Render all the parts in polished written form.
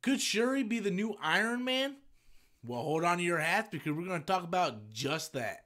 Could Shuri be the new Iron Man? Well, hold on to your hats because we're going to talk about just that.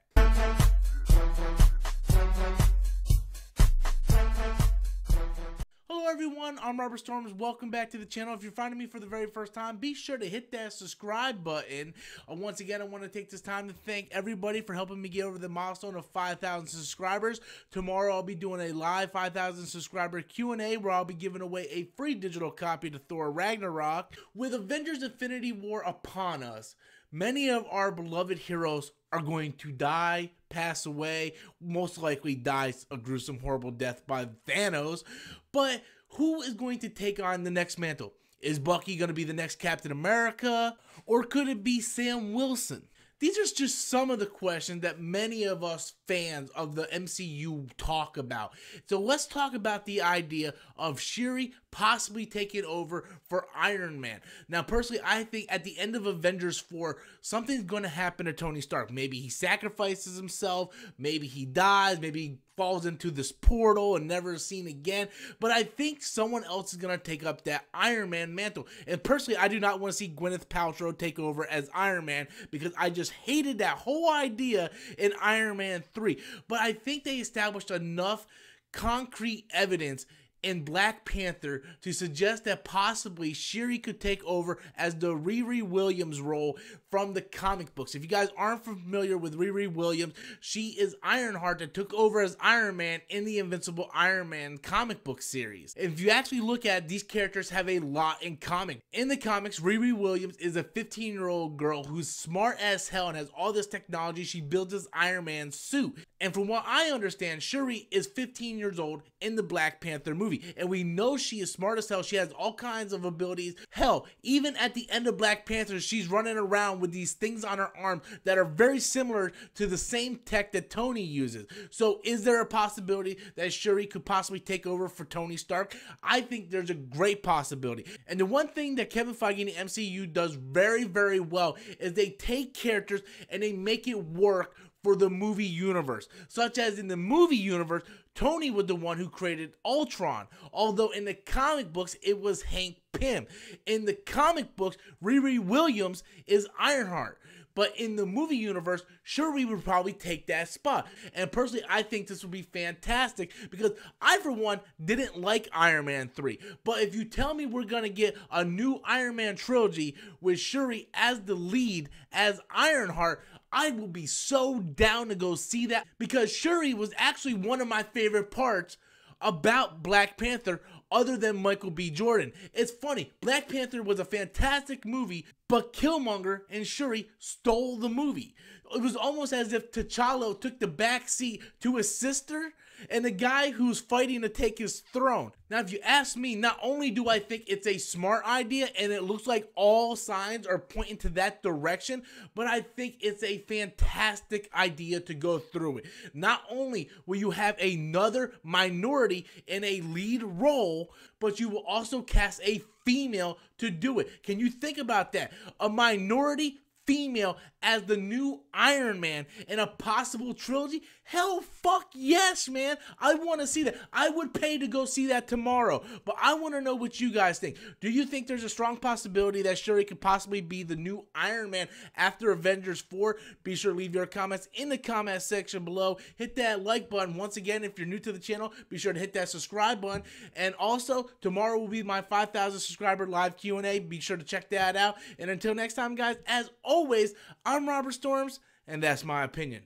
Hello everyone, I'm Robert Storms. Welcome back to the channel. If you're finding me for the very first time, be sure to hit that subscribe button. Once again, I want to take this time to thank everybody for helping me get over the milestone of 5,000 subscribers. Tomorrow I'll be doing a live 5,000 subscriber Q&A where I'll be giving away a free digital copy to Thor Ragnarok. With Avengers Infinity War upon us, many of our beloved heroes are going to die, pass away, most likely die a gruesome, horrible death by Thanos. But who is going to take on the next mantle? Is Bucky going to be the next Captain America? Or could it be Sam Wilson? These are just some of the questions that many of us fans of the MCU talk about. So let's talk about the idea of Shuri possibly taking over for Iron Man. Now, personally, I think at the end of Avengers 4, something's going to happen to Tony Stark. Maybe he sacrifices himself, maybe he dies, maybe he falls into this portal and never seen again. But I think someone else is going to take up that Iron Man mantle. And personally, I do not want to see Gwyneth Paltrow take over as Iron Man because I just hated that whole idea in Iron Man 3. But I think they established enough concrete evidence in Black Panther to suggest that possibly Shuri could take over as the Riri Williams role from the comic books. If you guys aren't familiar with Riri Williams, she is Ironheart that took over as Iron Man in the Invincible Iron Man comic book series. If you actually look at it, these characters have a lot in common. In the comics, Riri Williams is a 15-year-old girl who's smart as hell and has all this technology. She builds this Iron Man suit. And from what I understand, Shuri is 15 years old in the Black Panther movie. And we know she is smart as hell. She has all kinds of abilities. Hell, even at the end of Black Panther, she's running around with these things on her arm that are very similar to the same tech that Tony uses. So is there a possibility that Shuri could possibly take over for Tony Stark? I think there's a great possibility. And the one thing that Kevin Feige and the MCU does very, very well is they take characters and they make it work for the movie universe. Such as in the movie universe, Tony was the one who created Ultron, although in the comic books, it was Hank Pym. In the comic books, Riri Williams is Ironheart. But in the movie universe, Shuri would probably take that spot. And personally, I think this would be fantastic because I, for one, didn't like Iron Man 3. But if you tell me we're going to get a new Iron Man trilogy with Shuri as the lead, as Ironheart, I will be so down to go see that because Shuri was actually one of my favorite parts about Black Panther other than Michael B. Jordan. It's funny, Black Panther was a fantastic movie, but Killmonger and Shuri stole the movie. It was almost as if T'Challa took the back seat to his sister and the guy who's fighting to take his throne. Now, if you ask me, not only do I think it's a smart idea and it looks like all signs are pointing to that direction, but I think it's a fantastic idea to go through it. Not only will you have another minority in a lead role, but you will also cast a female to do it. Can you think about that? A minority female as the new Iron Man in a possible trilogy? Hell, fuck yes, man. I want to see that. I would pay to go see that tomorrow. But I want to know what you guys think. Do you think there's a strong possibility that Shuri could possibly be the new Iron Man after Avengers 4? Be sure to leave your comments in the comment section below. Hit that like button. Once again, if you're new to the channel, be sure to hit that subscribe button. And also, tomorrow will be my 5,000 subscriber live Q&A. Be sure to check that out. And until next time, guys, as always, I'm Robert Storms, and that's my opinion.